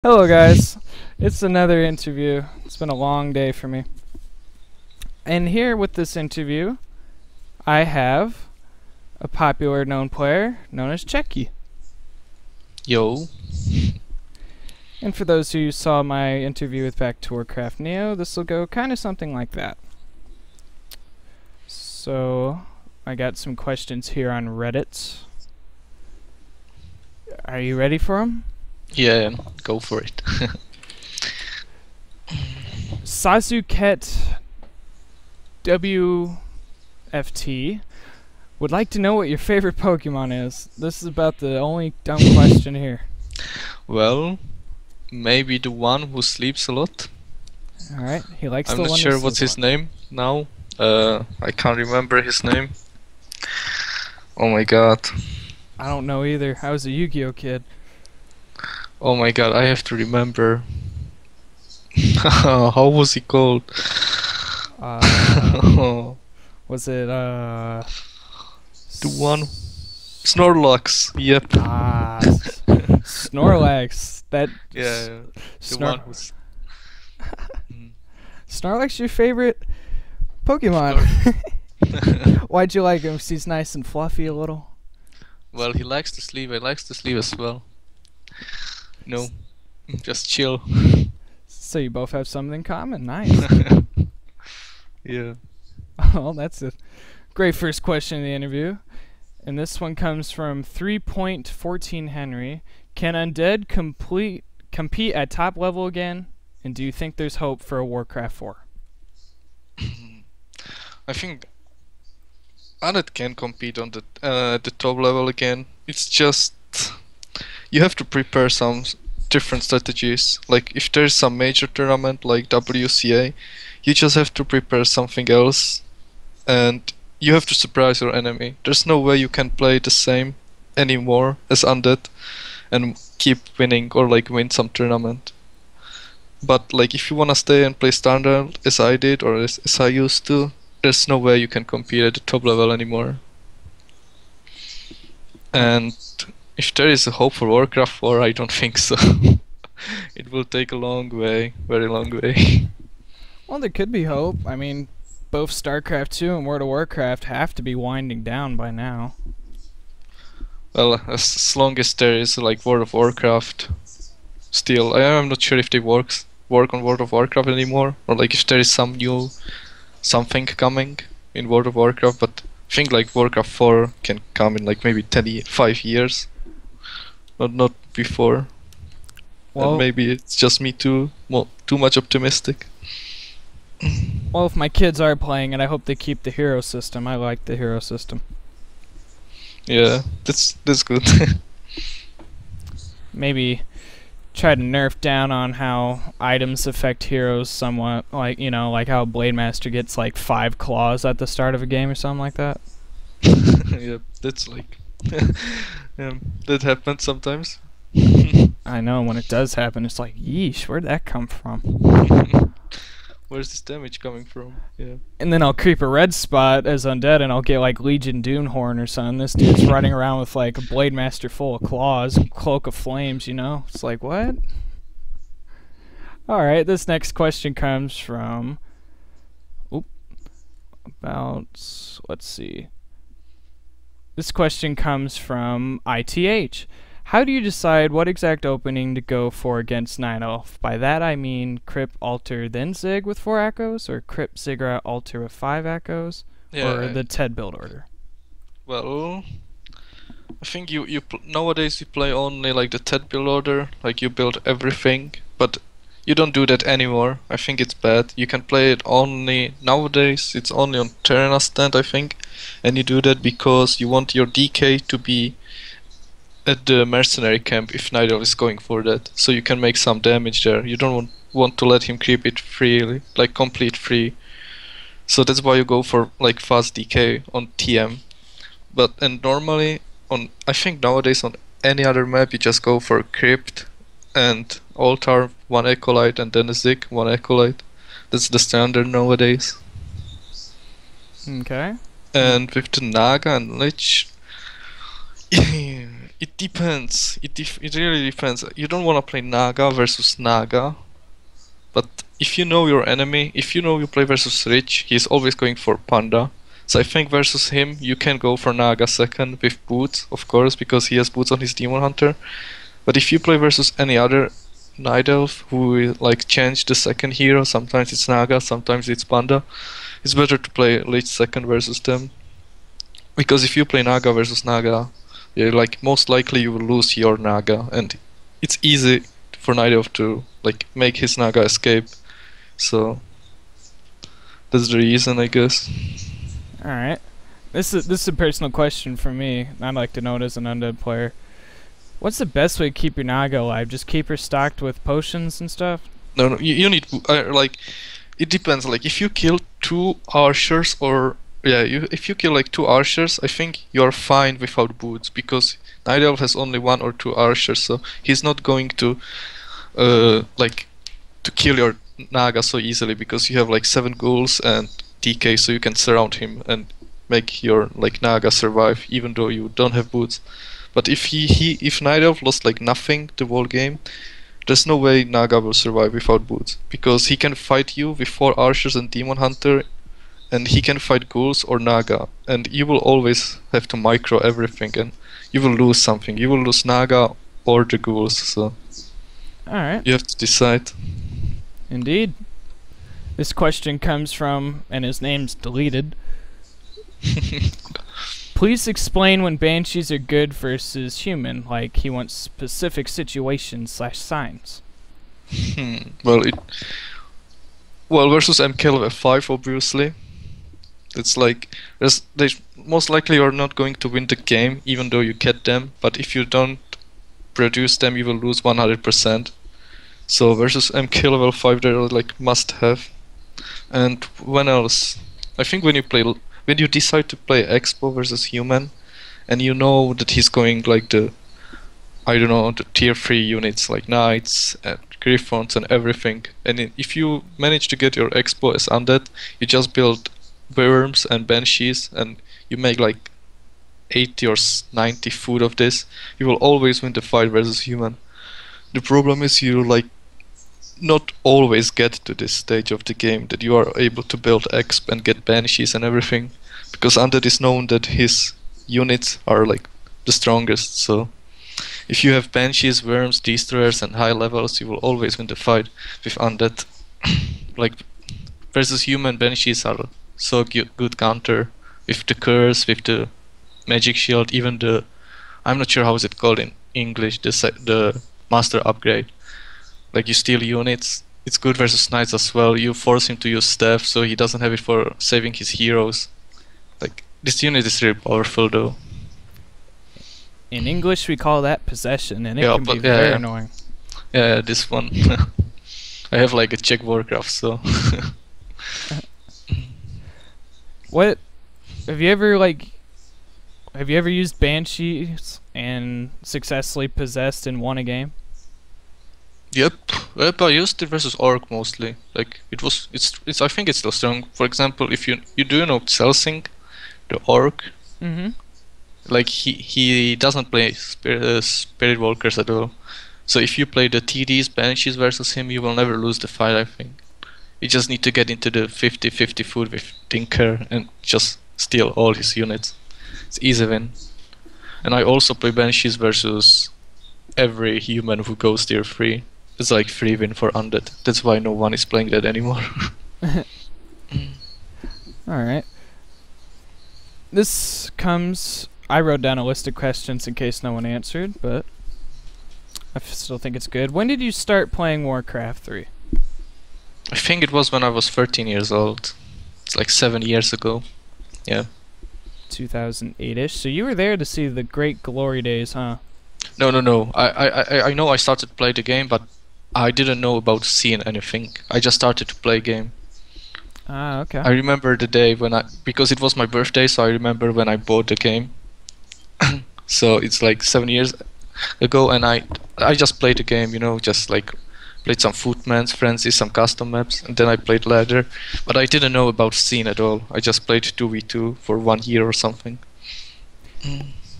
Hello, guys. It's another interview. It's been a long day for me. And here with this interview, I have a popular known player known as Cechi. Yo. And for those who saw my interview with Back to Warcraft Neo, this will go kind of something like that. So, I got some questions here on Reddit. Are you ready for them? Yeah, go for it. Sazuket WFT would like to know what your favorite Pokemon is. This is about the only dumb question here. Well, maybe the one who sleeps a lot. Alright, he likes I'm the not one sure that what's sleeps his a lot. name now. I can't remember his name. Oh my god. I don't know either. I was a Yu-Gi-Oh kid. Oh my god, I have to remember. How was he called? Uh, was it, The one. Snorlax. Yep. Snorlax. That... Yeah, the one who's. Snorlax your favorite Pokemon? Why'd you like him? 'Cause he's nice and fluffy a little? Well, he likes to sleep. I likes to sleep as well. No, just chill. So you both have something in common. Nice. Yeah. Well, that's a great first question in the interview. And this one comes from 3.14 Henry. Can Undead compete at top level again? And do you think there's hope for a Warcraft 4? I think Undead can compete on the top level again. It's just you have to prepare some different strategies. Like if there's some major tournament like WCA, you just have to prepare something else, and you have to surprise your enemy. There's no way you can play the same anymore as Undead and keep winning or like win some tournament. But like if you wanna stay and play standard as I did or as I used to, there's no way you can compete at the top level anymore. And if there is a hope for Warcraft 4, I don't think so. It will take a long way, very long way. Well, there could be hope. I mean, both StarCraft 2 and World of Warcraft have to be winding down by now. Well, as long as there is like World of Warcraft, still, I am not sure if they work on World of Warcraft anymore, or like if there is some new something coming in World of Warcraft. But I think like Warcraft 4 can come in like maybe 5 years, not before. Well, And maybe it's just me too much optimistic. well, if my kids are playing it, I hope they keep the hero system. I like the hero system. Yeah, that's good. Maybe try to nerf down on how items affect heroes somewhat. Like, you know, like how Blade Master gets like 5 claws at the start of a game or something like that. Yeah, that's like that happens sometimes. I know, when it does happen, it's like, yeesh, where'd that come from? Where's this damage coming from? Yeah. And then I'll creep a red spot as undead and I'll get like Legion Doomhorn or something. This dude's running around with like a Blade Master full of claws, Cloak of Flames, you know? It's like, what? Alright, this next question comes from... let's see. This question comes from ITH. How do you decide what exact opening to go for against Night Elf? By that I mean Crypt, Alter, then Zig with 4 echoes, or Crypt, Ziggurat, Alter with 5 echoes, or the TED build order? Well, I think nowadays you play only like the TED build order, like you build everything, but you don't do that anymore. I think it's bad. You can play it only nowadays. It's only on Terrana stand, I think, and you do that because you want your DK to be at the mercenary camp if Night Elf is going for that, so you can make some damage there. You don't want to let him creep it freely, like complete free. So that's why you go for like fast DK on TM. And normally I think nowadays on any other map you just go for Crypt and Altar, 1 Acolyte, and then a Zig, 1 Acolyte. That's the standard nowadays. Okay. And with the Naga and Lich, It depends. It really depends. You don't want to play Naga versus Naga, but if you know your enemy, if you know you play versus Rich, he's always going for Panda. So I think versus him, you can go for Naga second with boots, of course, because he has boots on his Demon Hunter. But if you play versus any other Night Elf who like change the second hero, sometimes it's Naga, sometimes it's Panda, it's better to play Lich second versus them. Because if you play Naga versus Naga, yeah, like most likely you will lose your Naga, and it's easy for Night Elf to like make his Naga escape. So that's the reason, I guess. All right. This is a personal question for me. I'd like to know it as an undead player. What's the best way to keep your Naga alive? Just keep her stocked with potions and stuff? No, you need like it depends. Like if you kill two archers or yeah, if you kill like two archers, I think you're fine without boots because Night Elf has only one or two archers, so he's not going to like to kill your Naga so easily because you have like 7 ghouls and TK, so you can surround him and make your like Naga survive even though you don't have boots. But if Night Elf lost like nothing the whole game, there's no way Naga will survive without boots because he can fight you with 4 archers and Demon Hunter, and he can fight ghouls or Naga, and you will always have to micro everything, and you will lose something. You will lose Naga or the ghouls, so Alright. you have to decide. Indeed. This question comes from, and his name's deleted. Please explain when banshees are good versus human, like he wants specific situations/signs. Well, versus MKLV 5 obviously. It's like they most likely are not going to win the game even though you get them, but if you don't produce them you will lose 100%. So versus MK level 5 they're like must have. And when else? I think when you decide to play Expo versus human and you know that he's going like the tier 3 units like knights and griffons and everything, and if you manage to get your Expo as undead, you just build worms and banshees and you make like 80 or 90 food of this, you will always win the fight versus human. The problem is you like not always get to this stage of the game that you are able to build exp and get banshees and everything, because undead is known that his units are like the strongest. So if you have banshees, worms, destroyers and high levels, you will always win the fight with undead. Like versus human, banshees are so good counter with the curse, with the magic shield, even the I'm not sure how is it called in English, the master upgrade. Like you steal units. It's good versus knights as well. You force him to use staff so he doesn't have it for saving his heroes. Like this unit is really powerful though. In English we call that possession, and it can be very annoying. Yeah, this one. I have like a Czech Warcraft, so What have you ever used banshees and successfully possessed and won a game? Yep, I used it versus orc mostly. Like it's I think it's still strong. For example, if you do know Celsing, the orc. Mm-hmm. Like he doesn't play spirit walkers at all. So if you play the TDs banshees versus him, you will never lose the fight. I think you just need to get into the 50-50 food with Tinker and just steal all his units. It's easy win. And I also play banshees versus every human who goes tier 3. It's like free win for undead. That's why no one is playing that anymore. Alright. This comes... I wrote down a list of questions in case no one answered, but I still think it's good. When did you start playing Warcraft 3? I think it was when I was 13 years old. It's like 7 years ago. Yeah. 2008-ish. So you were there to see the great glory days, huh? No. I know I started to play the game, but I didn't know about seeing anything. I just started to play game. Ah, okay. I remember the day because it was my birthday, so I remember when I bought the game. So it's like 7 years ago, and I just played the game, just like played some Footman's Frenzy, some custom maps, and then I played ladder. But I didn't know about scene at all. I just played 2v2 for 1 year or something.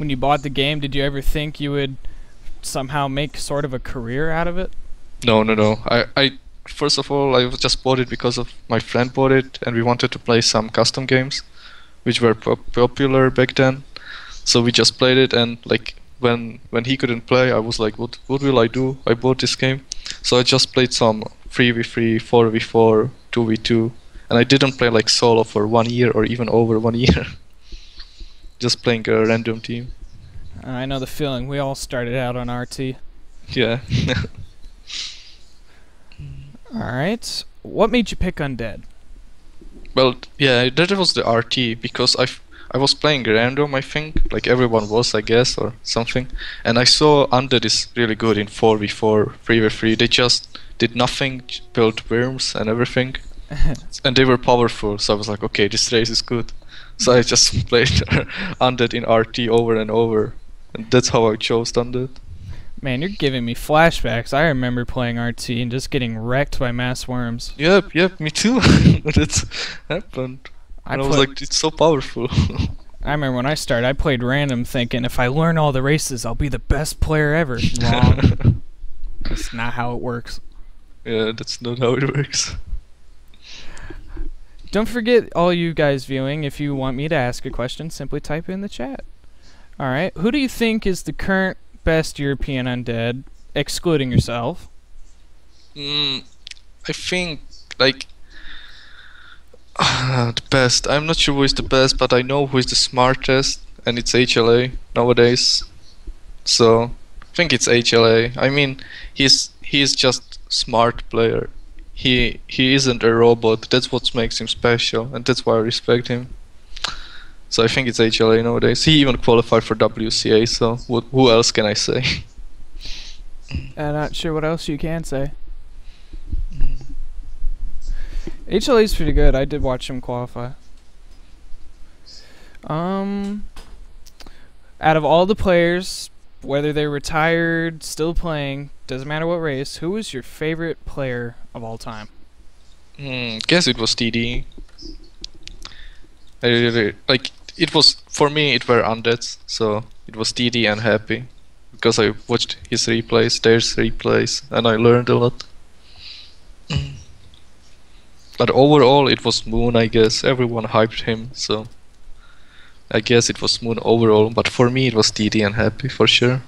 When you bought the game, did you ever think you would somehow make sort of a career out of it? No, no, no. I first of all, I just bought it because of my friend bought it, and we wanted to play some custom games, which were popular back then. So we just played it, and like when he couldn't play, I was like, what will I do? I bought this game, so I just played some 3v3, 4v4, 2v2, and I didn't play like solo for 1 year or even over 1 year. Just playing a random team. I know the feeling. We all started out on RT. Yeah. Alright. What made you pick Undead? Well, yeah, that was the RT because I was playing random, I think, like everyone was, I guess, or something. And I saw Undead is really good in 4v4, 3v3. They just did nothing, built worms and everything, and they were powerful. So I was like, okay, this race is good. So I just played Undead in RT over and over, and that's how I chose Undead. Man, you're giving me flashbacks. I remember playing RT and just getting wrecked by mass worms. Yep, me too. That's happened. And I was like, it's so powerful. I remember when I started, I played random thinking if I learn all the races, I'll be the best player ever. Wrong. That's not how it works. Yeah, that's not how it works. Don't forget, all you guys viewing, if you want me to ask a question, simply type it in the chat. Alright, who do you think is the current best European Undead, excluding yourself? I think, like, the best. I'm not sure who is the best, but I know who is the smartest, and it's HLA nowadays. So, I think it's HLA. I mean, he's just smart player. He isn't a robot. That's what makes him special, and that's why I respect him. So I think it's HLA nowadays. He even qualified for WCA, so who else can I say? I'm not sure what else you can say. HLA's pretty good. I did watch him qualify. Out of all the players, whether they're retired, still playing, doesn't matter what race, who is your favorite player of all time? Guess it was TD. I really like it was for me. It were Undeads, so it was TD and Happy because I watched his replays, their replays, and I learned a lot. But overall, it was Moon. I guess everyone hyped him, so I guess it was Moon overall. But for me, it was TD and Happy for sure.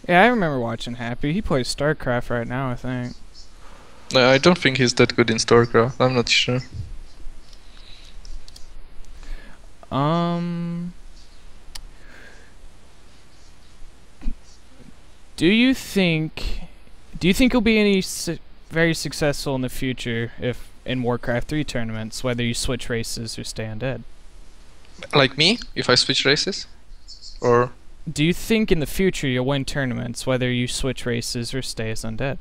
Yeah, I remember watching Happy. He plays StarCraft right now, I think. No, I don't think he's that good in StarCraft. I'm not sure. Do you think he'll be any very successful in the future if in Warcraft 3 tournaments, whether you switch races or stay undead? Like me, if I switch races, or do you think in the future you'll win tournaments whether you switch races or stay as undead?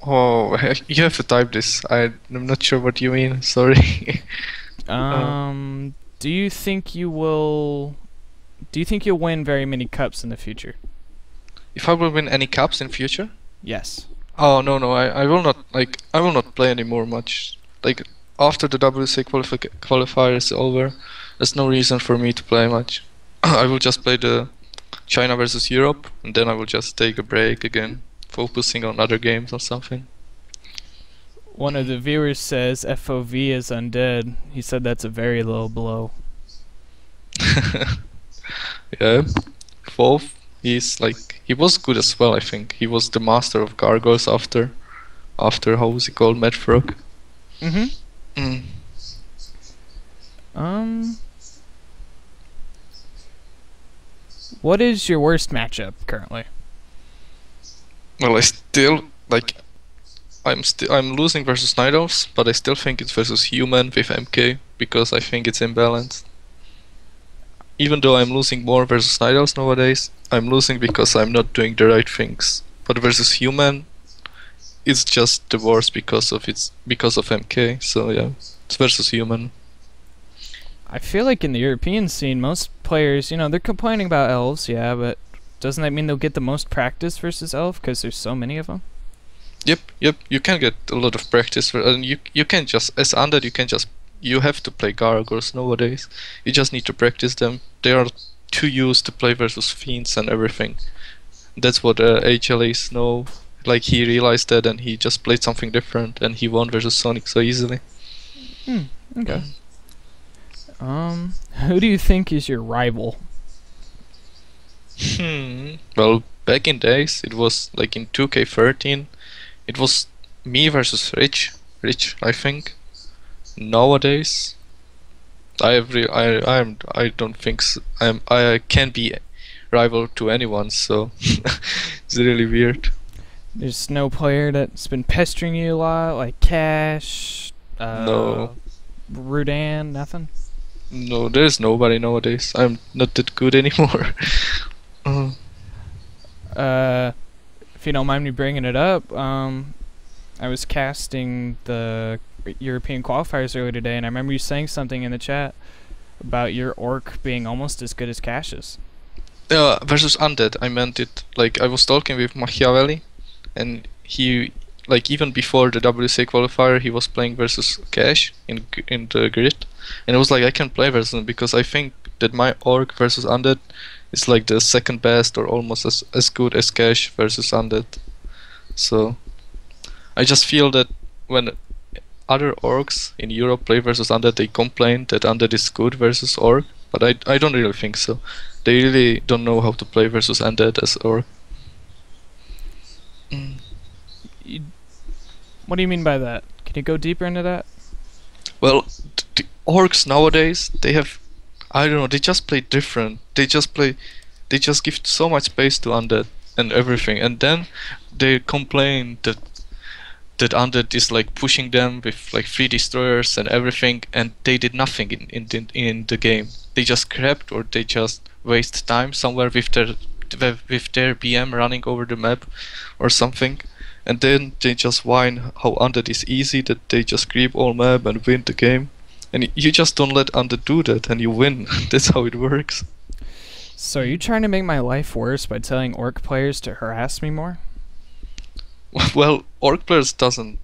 oh, you have to type this. I'm not sure what you mean. Sorry. Do you think you will? Do you think you'll win very many cups in the future? If I will win any cups in future? Yes. Oh no, I will not. Like I will not play anymore much. Like after the WC qualifier is over, there's no reason for me to play much. I will just play the China versus Europe, and then I will just take a break again, focusing on other games or something. One of the viewers says FOV is undead. He said that's a very low blow. Yeah, Fourth, he was good as well. I think he was the master of gargoyles after how was he called, Mad Frog. What is your worst matchup currently? Well, I still like. I'm losing versus Night Elves, but I still think it's versus Human with MK because I think it's imbalanced. Even though I'm losing more versus Night Elves nowadays, I'm losing because I'm not doing the right things. But versus Human, it's just the worst because of MK. So yeah, it's versus Human. I feel like in the European scene, most players, they're complaining about elves, yeah, but doesn't that mean they'll get the most practice versus elf because there's so many of them? Yep. You can get a lot of practice, and you can just as undead you can just you have to play gargoyles nowadays. You just need to practice them. They are too used to play versus fiends and everything. That's what HLAs know. Like he realized that and he just played something different and he won versus Sonic so easily. Okay. Who do you think is your rival? Well, back in days, it was like in 2K13, it was me versus Rich, I think. Nowadays, I don't think I can be rival to anyone, so it's really weird. There's no player that's been pestering you a lot, like Cash, No, Rudan, nothing? no, there's nobody nowadays. I'm not that good anymore. Uh, If you don't mind me bringing it up, I was casting the European qualifiers earlier today, and I remember you saying something in the chat about your orc being almost as good as Cash's. versus Undead, I meant it. Like I was talking with Machiavelli, and he, like even before the WC qualifier, he was playing versus Cash in the grid, and it was like I can play versus him because I think that my orc versus Undead is like the second best or almost as good as Cash versus Undead. So I just feel that when other orcs in Europe play versus Undead, they complain that Undead is good versus orc, but I don't really think so. They really don't know how to play versus Undead as orc. What do you mean by that? Can you go deeper into that? Well, the orcs nowadays, they have, I don't know, they just play different. They just give so much space to Undead and everything, and then they complain that Undead is like pushing them with like 3 destroyers and everything, and they did nothing in the game. They just crept or they just waste time somewhere with their BM running over the map or something, and then they just whine how Undead is easy, that they just creep all map and win the game. And you just don't let Undead do that and you win. That's how it works. So are you trying to make my life worse by telling orc players to harass me more? Well, orc players don't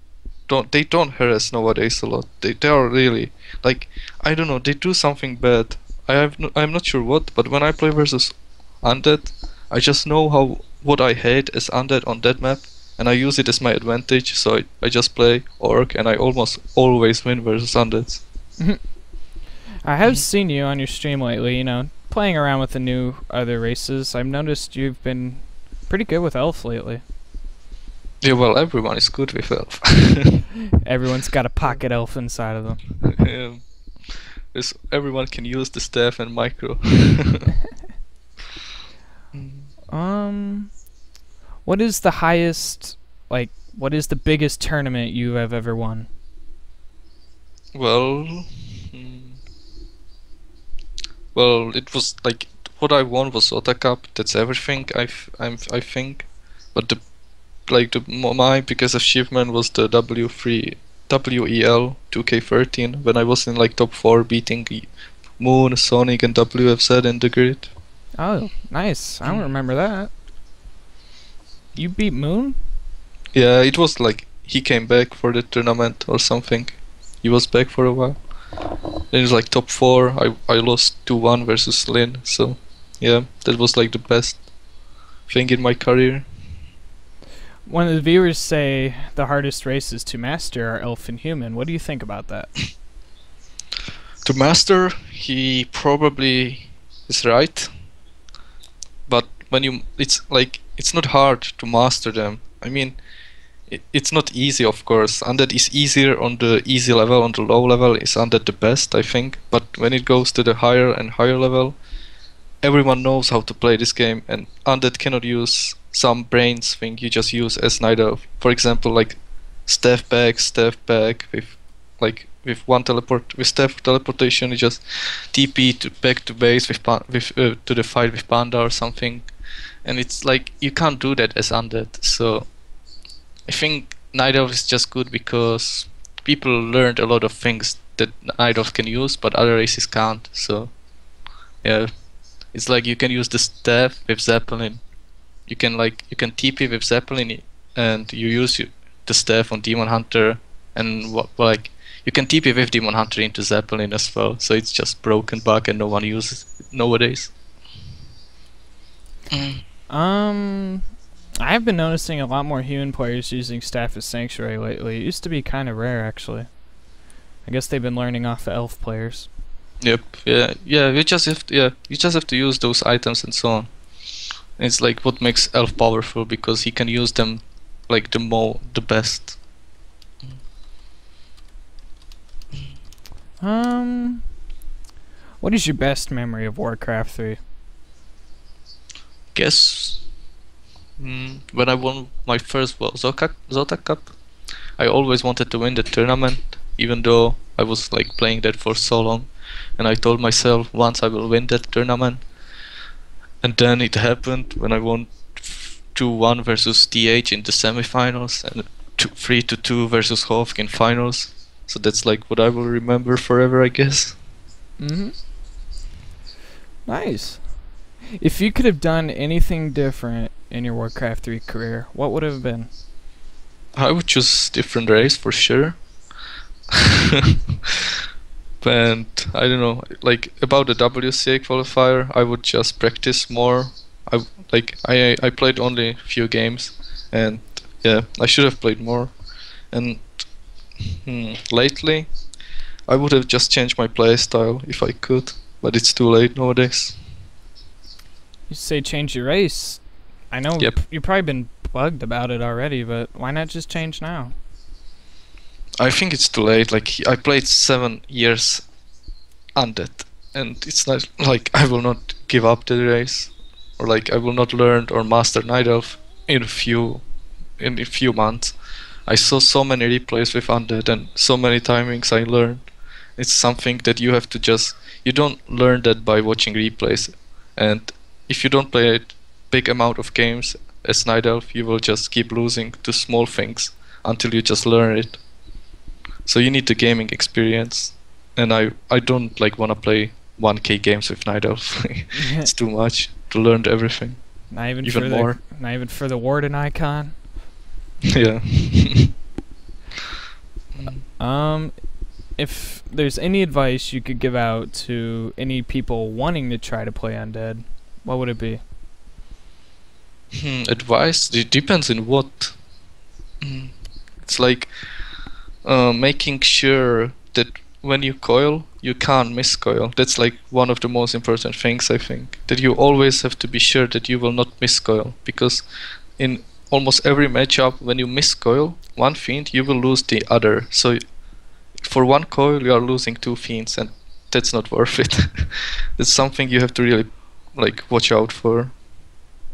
harass nowadays a lot. They are really like, I don't know, they do something bad. I'm not sure what, but when I play versus Undead, I just know what I hate as Undead on that map, and I use it as my advantage. So I just play orc and I almost always win versus Undeads. I have seen you on your stream lately, playing around with the new other races. I've noticed you've been pretty good with elf lately. Yeah, well, everyone is good with elf. Everyone's got a pocket elf inside of them. Yeah. Everyone can use the staff and micro. What is the highest, what is the biggest tournament you have ever won? Well, well, it was like what I won was Ota Cup. That's everything I think. But my biggest achievement was the WEL 2K13 when I was in like top 4 beating Moon, Sonic, and WFZ in the grid. Oh, nice. I don't remember that. You beat Moon? Yeah, it was like he came back for the tournament or something. He was back for a while. Then it was like top 4. I lost 2-1 versus Lin. So yeah, that was like the best thing in my career. One of the viewers say the hardest races to master are elf and human. What do you think about that? To master, he probably is right. But it's not hard to master them. I mean, it's not easy, of course. Undead is easier on the easy level. On the low level is Undead the best, I think. But when it goes to the higher and higher level, everyone knows how to play this game, and Undead cannot use some brains thing you just use as neither. For example, like staff back with one teleport with staff teleportation, you just TP back to base to the fight with Panda or something, and it's like you can't do that as Undead. So I think Night Elf is just good because people learned a lot of things that Night Elf can use, but other races can't. So yeah, it's like you can use the staff with Zeppelin. You can TP with Zeppelin, and you use the staff on Demon Hunter, and you can TP with Demon Hunter into Zeppelin as well, so it's just broken bug and no one uses it nowadays. I've been noticing a lot more human players using Staff of Sanctuary lately. It used to be kind of rare, actually. I guess they've been learning off the elf players. Yep. Yeah. Yeah. You just have to use those items and so on. It's like what makes elf powerful because he can use them like the best. What is your best memory of Warcraft 3? Guess when I won my first Zota Cup, I always wanted to win the tournament, even though I was like playing that for so long, and I told myself once I will win that tournament. And then it happened when I won 2-1 versus TH in the semifinals and 3-2 versus Hofk in finals. So that's like what I will remember forever, I guess. Nice. If you could have done anything different in your Warcraft 3 career, what would it have been? I would choose different race for sure. And I don't know, like about the WCA qualifier, I would just practice more. I played only a few games, and yeah, I should have played more. And lately, I would have just changed my play style if I could, but it's too late nowadays. You say change your race. I know you've probably been bugged about it already, but why not just change now? I think it's too late. Like I played 7 years undead, and it's not like I will not give up the race, or like I will not learn or master Night Elf in a few months. I saw so many replays with undead and so many timings I learned. It's something that you have to you don't learn that by watching replays, and if you don't play a big amount of games as Night Elf, you will just keep losing to small things until you just learn it. So you need the gaming experience, and I don't like wanna play 1K games with Night Elf. It's too much to learn everything. Not even for the Warden icon. Yeah. If there's any advice you could give out to any people wanting to try to play undead, what would it be? Advice? It depends on what. It's like making sure that when you coil, you can't miscoil. That's like one of the most important things, I think. That you always have to be sure that you will not miscoil, because in almost every matchup, when you miscoil one fiend, you will lose the other. So for one coil, you are losing 2 fiends, and that's not worth it. That's something you have to really like watch out for.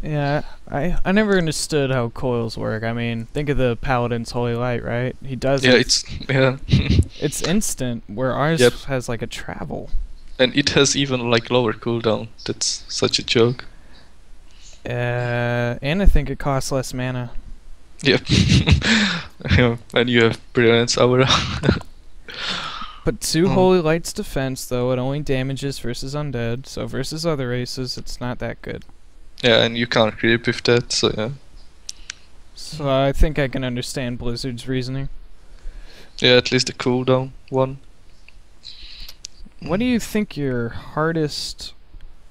Yeah, I never understood how coils work. I mean, think of the Paladin's Holy Light, right? He does it. It's instant, where ours has like a travel. And it has even like lower cooldown. That's such a joke. And I think it costs less mana. Yep. And you have Brilliance Aura. But 2 Holy Light's defense, though, it only damages versus undead, so versus other races, it's not that good. Yeah, and you can't creep with that, so yeah. So I think I can understand Blizzard's reasoning. Yeah, at least the cooldown one. What do you think your hardest...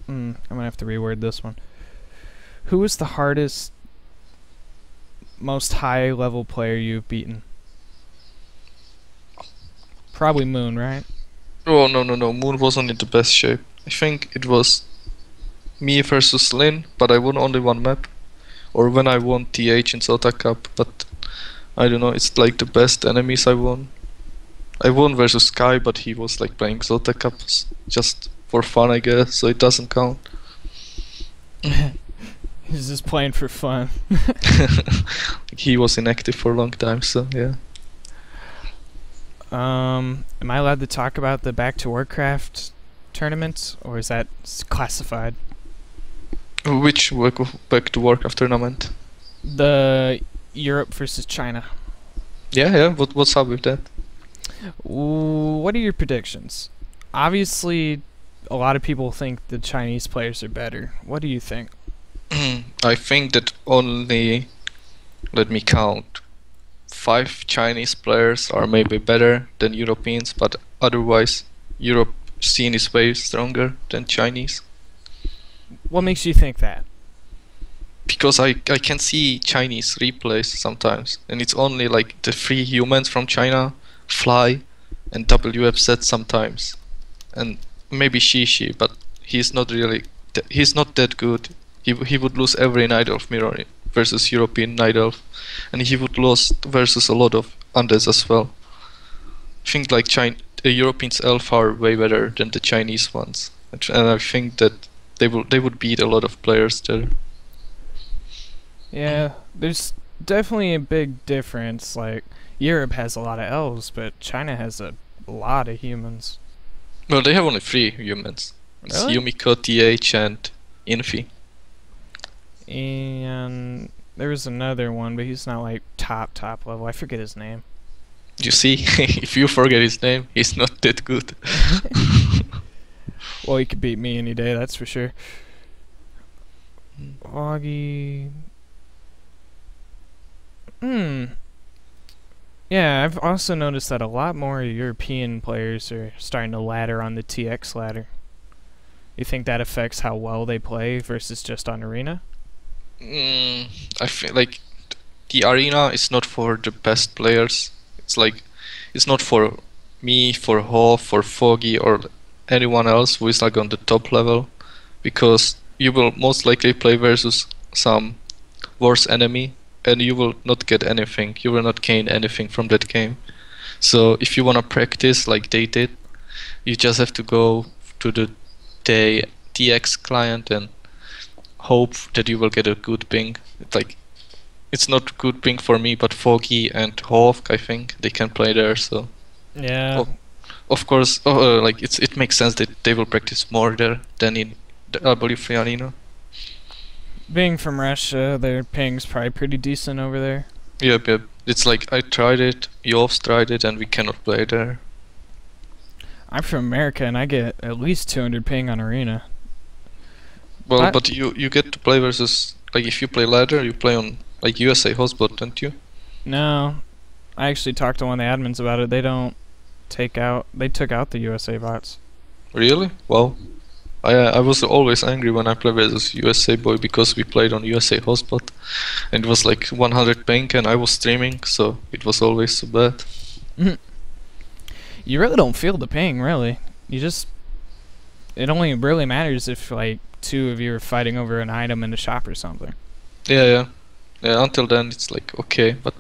I'm gonna have to reword this one. Who is the hardest, most high-level player you've beaten? Probably Moon, right? Oh, no. Moon wasn't in the best shape. I think it was me versus Lin, but I won only one map. Or when I won TH in Zota Cup, but I don't know, it's like the best enemies I won. I won versus Sky, but he was like playing Zota Cups just for fun, I guess, so it doesn't count. He's just playing for fun. He was inactive for a long time, so yeah. Am I allowed to talk about the Back to Warcraft tournament, or is that classified? Which Back to Warcraft tournament? The Europe versus China. Yeah. What's up with that? What are your predictions? Obviously, a lot of people think the Chinese players are better. What do you think? I think that only, let me count, 5 Chinese players are maybe better than Europeans, but otherwise Europe scene is way stronger than Chinese. What makes you think that? Because I can see Chinese replays sometimes, and it's only like the 3 humans from China, Fly, and WFZ sometimes, and maybe Shishi, but he's not really he's not that good. He would lose every Night Elf mirror versus European Night Elf, and he would lose versus a lot of undeads as well. I think like the Europeans elf are way better than the Chinese ones, and I think that they would beat a lot of players there. Yeah, there's definitely a big difference. Like, Europe has a lot of elves, but China has a lot of humans. Well, they have only 3 humans. It's Really? Yumiko, TH, and Infi. And there was another one, but he's not like top level. I forget his name. You see, if you forget his name, he's not that good. Well, he could beat me any day, that's for sure. Augie. Yeah, I've also noticed that a lot more European players are starting to ladder on the TX ladder. You think that affects how well they play versus just on Arena? I feel like the arena is not for the best players. It's like it's not for me, for Hoff, for Foggy, or anyone else who is like on the top level, because you will most likely play versus some worse enemy, and you will not get anything. You will not gain anything from that game. So if you wanna practice like they did, you just have to go to the TX client and hope that you will get a good ping. It's not good ping for me, but Foggy and Hawk, I think they can play there. So Yeah. of course, like it makes sense that they will practice more there than in the W3 arena. Being from Russia, their ping's probably pretty decent over there. Yep, yep. It's like I tried it, Yov's tried it, and we cannot play there. I'm from America and I get at least 200 ping on Arena. Well, but you get to play versus, like, if you play ladder, you play on like USA hotspot, don't you? No, I actually talked to one of the admins about it. They took out the USA bots. Really? Well, I was always angry when I played versus USA boy because we played on USA hotspot, and it was like 100 ping, and I was streaming, so it was always so bad. You really don't feel the ping, really. It only really matters if like 2 of you are fighting over an item in the shop or something. Yeah. Until then, it's like okay, but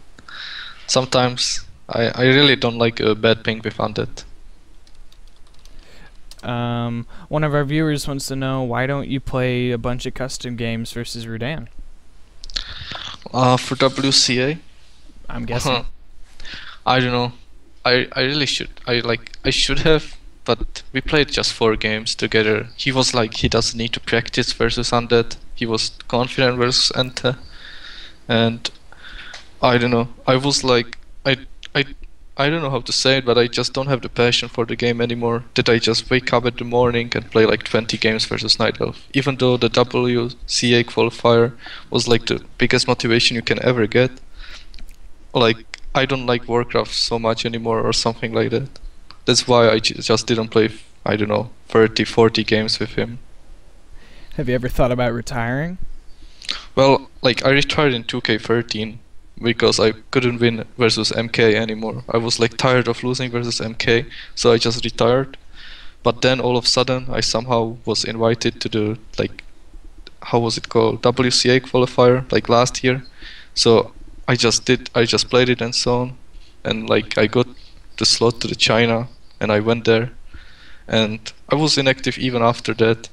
sometimes I really don't like a bad ping with undead. One of our viewers wants to know, why don't you play a bunch of custom games versus Rudan? For WCA, I'm guessing. I don't know. I really should. I should have, but we played just 4 games together. He was like he doesn't need to practice versus undead. He was confident versus ente, and I don't know. I was like I don't know how to say it, but I just don't have the passion for the game anymore. That I just wake up in the morning and play like 20 games versus Night Elf. Even though the WCA qualifier was like the biggest motivation you can ever get. Like, I don't like Warcraft so much anymore or something like that. That's why I just didn't play, I don't know, 30, 40 games with him. Have you ever thought about retiring? Well, like I retired in 2K13 because I couldn't win versus MK anymore. I was like tired of losing versus MK, so I just retired. But then all of a sudden I somehow was invited to the, like, how was it called, WCA qualifier, like last year. So I just played it and so on, and like I got the slot to the China and I went there, and I was inactive even after that.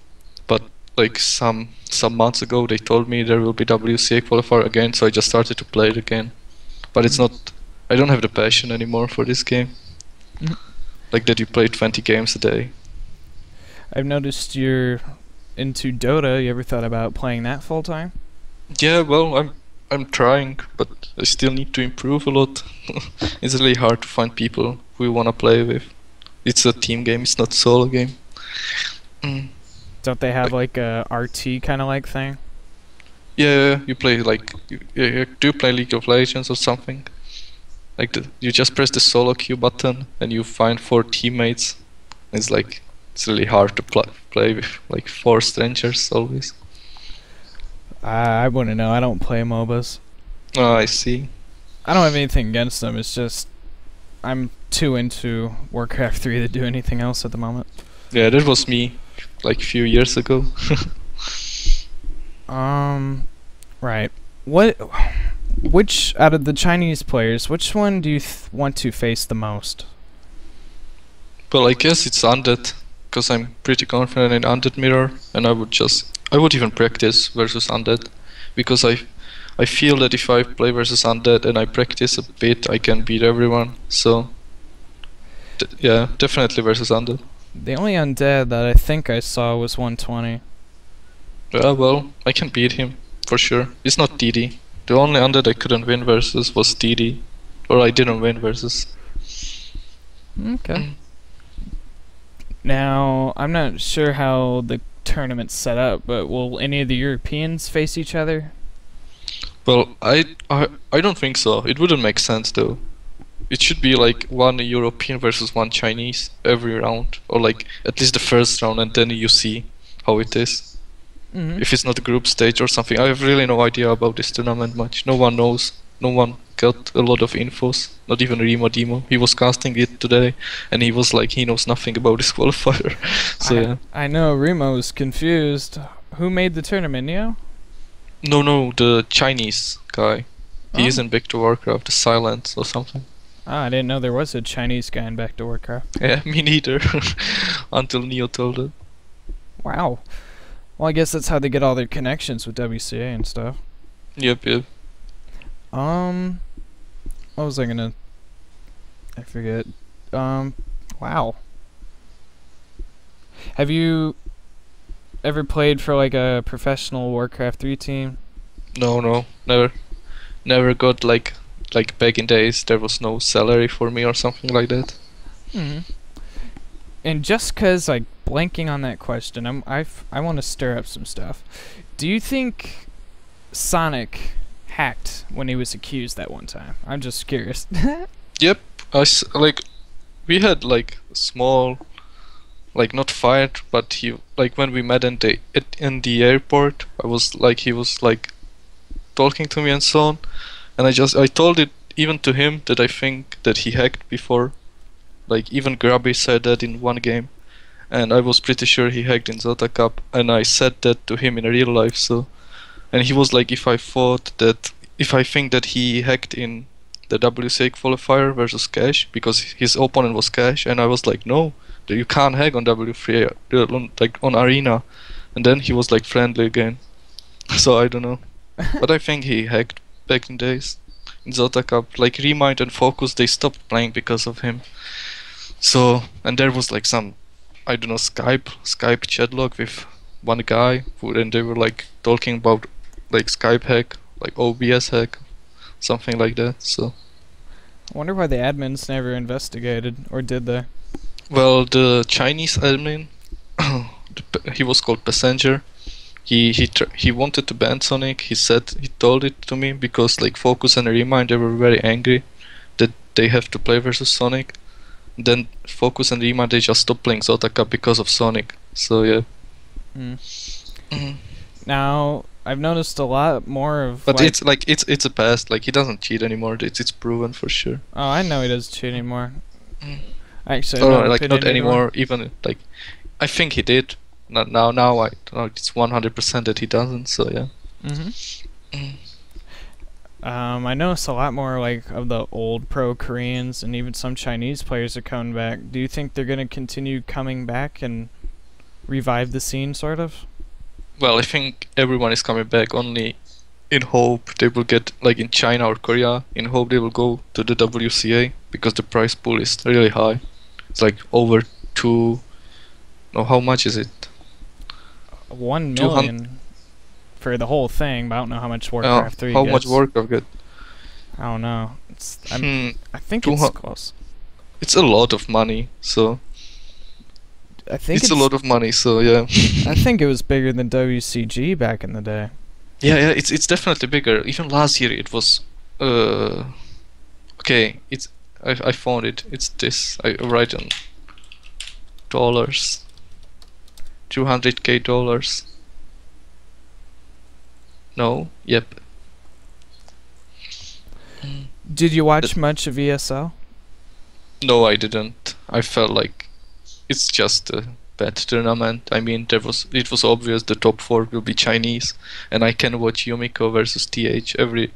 But like some months ago they told me there will be WCA qualifier again, so I just started to play it again. But it's not, I don't have the passion anymore for this game. Like that you play 20 games a day. I've noticed you're into Dota. You ever thought about playing that full time? Yeah, well, I'm trying, but I still need to improve a lot. It's really hard to find people who you wanna play with. It's a team game, it's not a solo game. Don't they have like a RT kind of like thing? Yeah, you play like, you do play League of Legends or something? Like you just press the solo queue button and you find 4 teammates. It's like it's really hard to play with like 4 strangers always. I wouldn't know. I don't play MOBAs. Oh, I see. I don't have anything against them. It's just I'm too into Warcraft 3 to do anything else at the moment. Yeah, that was me like a few years ago. Right. Which out of the Chinese players, which one do you want to face the most? Well, I guess it's Undead, because I'm pretty confident in Undead Mirror, and I would even practice versus Undead, because I feel that if I play versus Undead and I practice a bit, I can beat everyone. So, yeah, definitely versus Undead. The only undead that I think I saw was 120. Yeah, well, I can beat him, for sure. It's not DD. The only Undead I couldn't win versus was DD. Or I didn't win versus. Okay. Now, I'm not sure how the tournament's set up, but will any of the Europeans face each other? Well, I don't think so. It wouldn't make sense though. It should be like one European versus one Chinese every round, or like at least the first round, and then you see how it is. If it's not a group stage or something. I have really no idea about this tournament much. No one knows. No one got a lot of infos. Not even Remo Demo. He was casting it today, and he was like, he knows nothing about this qualifier. So yeah. I know Remo's confused. Who made the tournament, Neo? No, the Chinese guy. He Oh. isn't Back to Warcraft, the Silence or something. Ah, I didn't know there was a Chinese guy in Back to Warcraft. Yeah, me neither. Until Neo told it. Wow. Well, I guess that's how they get all their connections with WCA and stuff. Yep. What was I gonna... I forget. Wow. Have you ever played for like a professional Warcraft 3 team? No, never got like back in days there was no salary for me or something like that. And just 'cause like blanking on that question, I want to stir up some stuff. Do you think Sonic hacked when he was accused that one time? I'm just curious. Yep, like we had like small, like not fight, but he like when we met in the airport, he was like talking to me and so on, and I told it even to him that I think that he hacked before. Like even Grubby said that in one game, and I was pretty sure he hacked in Zota Cup, and I said that to him in real life. So, and he was like, if I think that he hacked in the WCA qualifier versus Cash because his opponent was Cash, and I was like, no, you can't hack on W3, like on Arena, and then he was like friendly again. So I don't know, but I think he hacked back in days in Zota Cup. Like Remind and Focus, they stopped playing because of him. So, and there was like some, I don't know, Skype chat log with one guy and they were like talking about like Skype hack, like OBS hack, something like that. So I wonder why the admins never investigated, or did they? well, the Chinese admin, he was called Passenger. He wanted to ban Sonic. He told it to me because like Focus and Remind, they were very angry that they have to play versus Sonic. Then Focus and Remind, they just stopped playing Zota Cup because of Sonic. So yeah. Now I've noticed a lot more of. But it's like it's a past. Like he doesn't cheat anymore. It's proven for sure. Oh, I know he doesn't cheat anymore. Actually, Oh, no, like opinion not anymore. Even like, I think he did. Not now. Now I don't know. It's 100% that he doesn't. So yeah. I noticed a lot more like of the old pro Koreans and even some Chinese players are coming back. Do you think they're gonna continue coming back and revive the scene, sort of? Well, I think everyone is coming back only in hope they will get, like in China or Korea, in hope they will go to the WCA because the prize pool is really high. It's like over two. No, how much is it? 1 million for the whole thing, but I don't know how much Warcraft 3 how gets. much Warcraft get? I don't know. I think it's close. It's a lot of money, so I think it's a lot of money, so yeah. I think it was bigger than WCG back in the day. Yeah, it's definitely bigger. Even last year it was Okay, I found it. It's this. I write in dollars. $200K. No. Yep. Did you watch much of ESL? No, I didn't. I felt like it's just a bad tournament. I mean, it was obvious the top four will be Chinese, and I can watch Yumiko versus TH every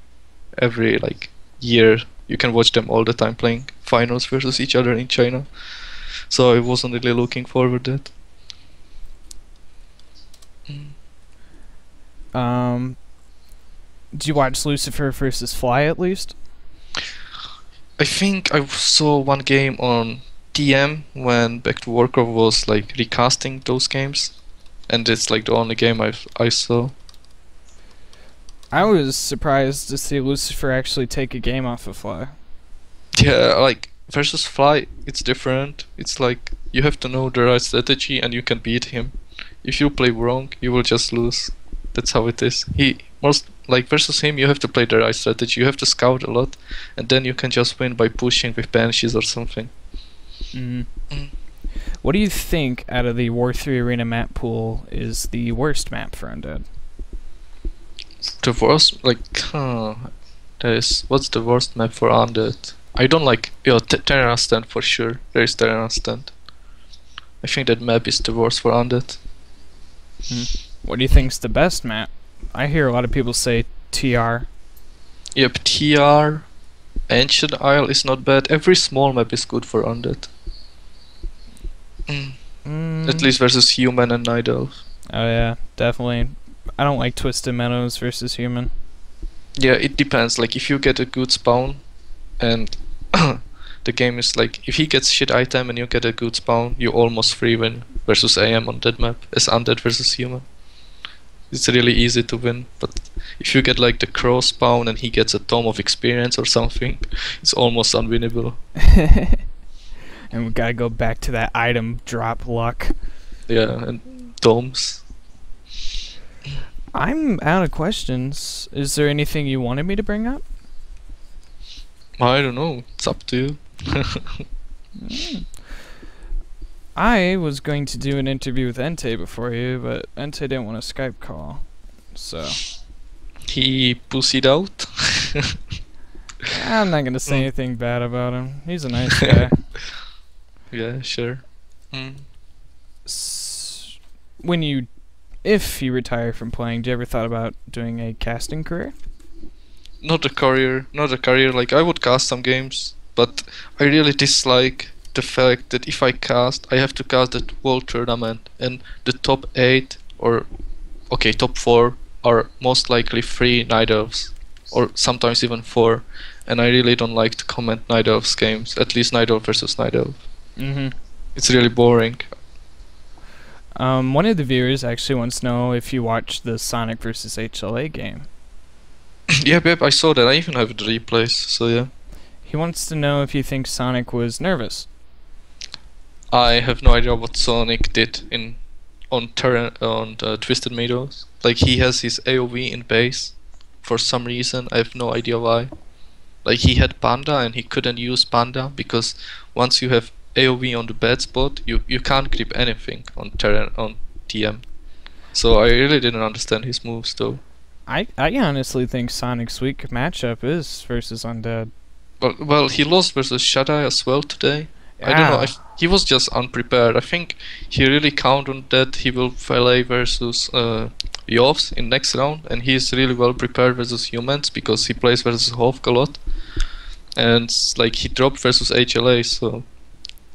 like year. You can watch them all the time playing finals versus each other in China. So I wasn't really looking forward to it. Did you watch Lucifer versus Fly at least? I think I saw one game on TM when Back to Warcraft was like recasting those games, and it's like the only game I saw. I was surprised to see Lucifer actually take a game off of Fly. Yeah, like versus Fly, it's different. It's like you have to know the right strategy and you can beat him. If you play wrong, you will just lose. That's how it is. Versus him, you have to play the right strategy. You have to scout a lot, and then you can just win by pushing with banshees or something. What do you think out of the War 3 Arena map pool is the worst map for Undead? The worst, what's the worst map for Undead? I don't like, Terra Stand for sure. There is Terra Stand. I think that map is the worst for Undead. What do you think's the best map? I hear a lot of people say TR. Yep, TR. Ancient Isle is not bad. Every small map is good for Undead. At least versus Human and Night Elf. Oh yeah, definitely. I don't like Twisted Meadows versus Human. Yeah, it depends. Like if you get a good spawn, and the game is like if he gets shit item and you get a good spawn, you almost free win versus AM on that map as Undead versus Human. It's really easy to win, but if you get like the crow spawn and he gets a Tome of Experience or something, it's almost unwinnable. And we gotta go back to that item drop luck. Yeah, and tomes. I'm out of questions. Is there anything you wanted me to bring up? I don't know. It's up to you. I was going to do an interview with Entei before you, but Entei didn't want a Skype call, so... He pussied out? I'm not gonna say anything bad about him. He's a nice guy. Yeah, sure. If you retire from playing, do you ever thought about doing a casting career? Not a career. Like, I would cast some games, but I really dislike the fact that if I cast, I have to cast that world tournament, and the top 8 or top 4 are most likely 3 Night Elves, or sometimes even 4, and I really don't like to comment Night Elves games, at least Night Elf versus Night Elf. It's really boring. One of the viewers actually wants to know if you watched the Sonic versus HLA game. Yep, I saw that. I even have the replays, so yeah. He wants to know if you think Sonic was nervous. I have no idea what Sonic did on Twisted Meadows. Like, he has his AoE in base for some reason. I have no idea why. Like, he had Panda and he couldn't use Panda because once you have AoE on the bad spot, you can't grip anything on TM. So I really didn't understand his moves though. I honestly think Sonic's weak matchup is versus Undead. Well, he lost versus Shadai as well today. Yeah. I don't know. He was just unprepared. I think he really counted on that he will play versus Yovs in next round, and he's really well prepared versus humans because he plays versus Hovk a lot. And like he dropped versus HLA, so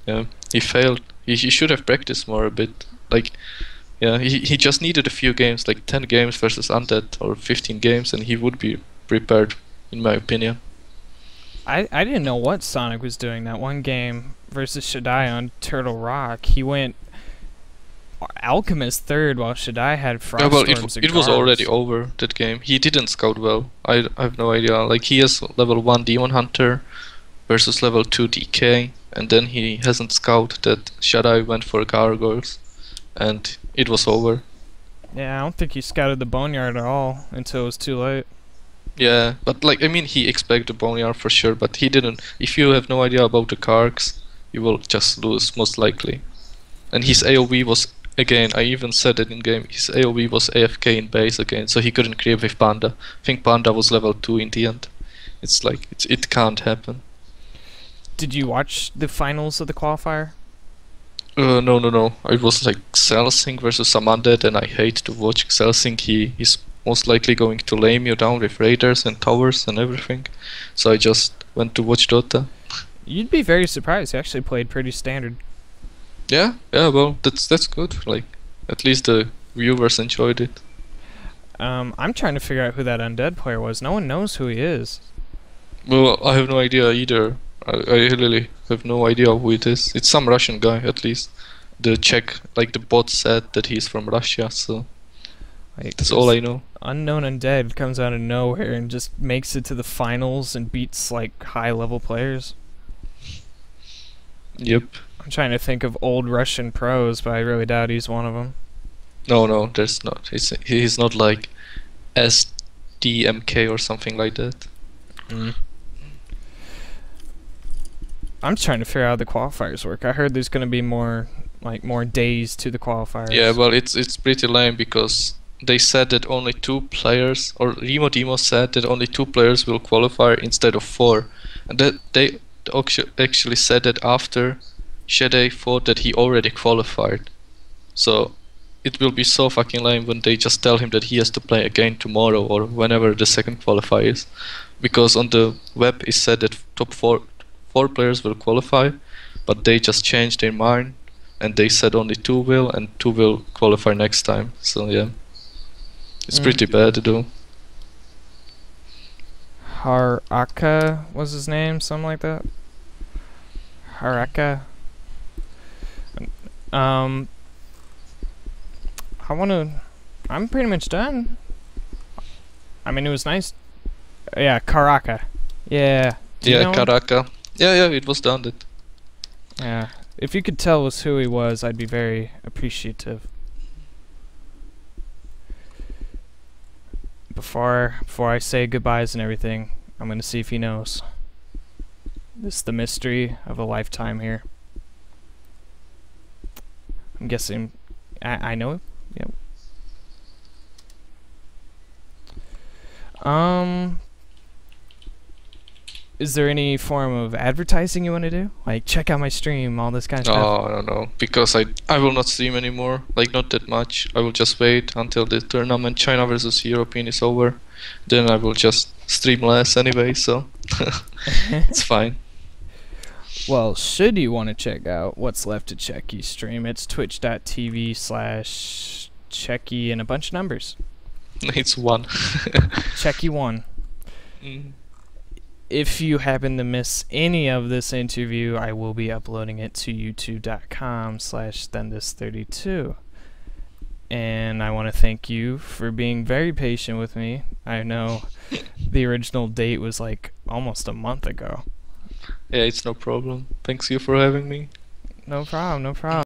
yeah, he failed. He should have practiced more a bit. Like, yeah, he just needed a few games, like 10 games versus Undead or 15 games, and he would be prepared, in my opinion. I didn't know what Sonic was doing that one game versus Shadai on Turtle Rock. He went Alchemist third while Shadai had Froststorms and it was Guards. already over, that game. He didn't scout well. I have no idea. Like, he has level 1 Demon Hunter versus level 2 DK, and then he hasn't scouted that Shadai went for Gargoyles, and it was over. Yeah, I don't think he scouted the Boneyard at all until it was too late. Yeah, but like I mean, he expected the Boneyard for sure, but he didn't. If you have no idea about the Karks, you will just lose most likely. And his AoV was again. I even said it in game. His AoV was AFK in base again, so he couldn't creep with Panda. I think Panda was level 2 in the end. It's like it can't happen. Did you watch the finals of the qualifier? No, no, no. It was like Celsing versus some undead, and I hate to watch Celsing. He's most likely going to lame you down with raiders and towers and everything. So I just went to watch Dota. You'd be very surprised. He actually played pretty standard. Yeah, yeah. Well, that's good. Like at least the viewers enjoyed it. I'm trying to figure out who that undead player was. No one knows who he is. Well, I have no idea either. I really have no idea who it is. It's some Russian guy, at least. The Czech, like the bot said that he's from Russia, so Like, that's all I know. Unknown undead comes out of nowhere and just makes it to the finals and beats like high level players. Yep. I'm trying to think of old Russian pros, but I really doubt he's one of them. No, no, there's not. He's not like SDMK or something like that. I'm trying to figure out how the qualifiers work. I heard there's going to be more days to the qualifiers. Yeah, well, it's pretty lame because they said that only 2 players, or Remo Demo said that only 2 players will qualify instead of 4, and that they actually said that after Shade thought that he already qualified. So it will be so fucking lame when they just tell him that he has to play again tomorrow or whenever the second qualifier is, because on the web it said that top 4 players will qualify, but they just changed their mind and they said only 2 will, and 2 will qualify next time. So yeah, it's pretty bad to do. Haraka was his name, something like that. Haraka. I'm pretty much done. I mean, it was nice. Yeah, Karaka. Yeah. Do you Yeah, know him? Karaka. Yeah, it was done that. Yeah. If you could tell us who he was, I'd be very appreciative. Before I say goodbyes and everything, I'm gonna see if he knows. This is the mystery of a lifetime here. I'm guessing I know him. Yep. Is there any form of advertising you want to do? Like, check out my stream, all this kind of stuff? No, no, no, because I will not stream anymore. Like, not that much. I will just wait until the tournament China versus European is over. Then I will just stream less anyway, so it's fine. Well, should you want to check out what's left of Cechi's stream, it's twitch.tv/Cechi and a bunch of numbers. It's 1. Cechi1. If you happen to miss any of this interview, I will be uploading it to youtube.com/Thendis32. And I want to thank you for being very patient with me. I know the original date was like almost a month ago. Yeah, it's no problem. Thanks you for having me. No problem, no problem.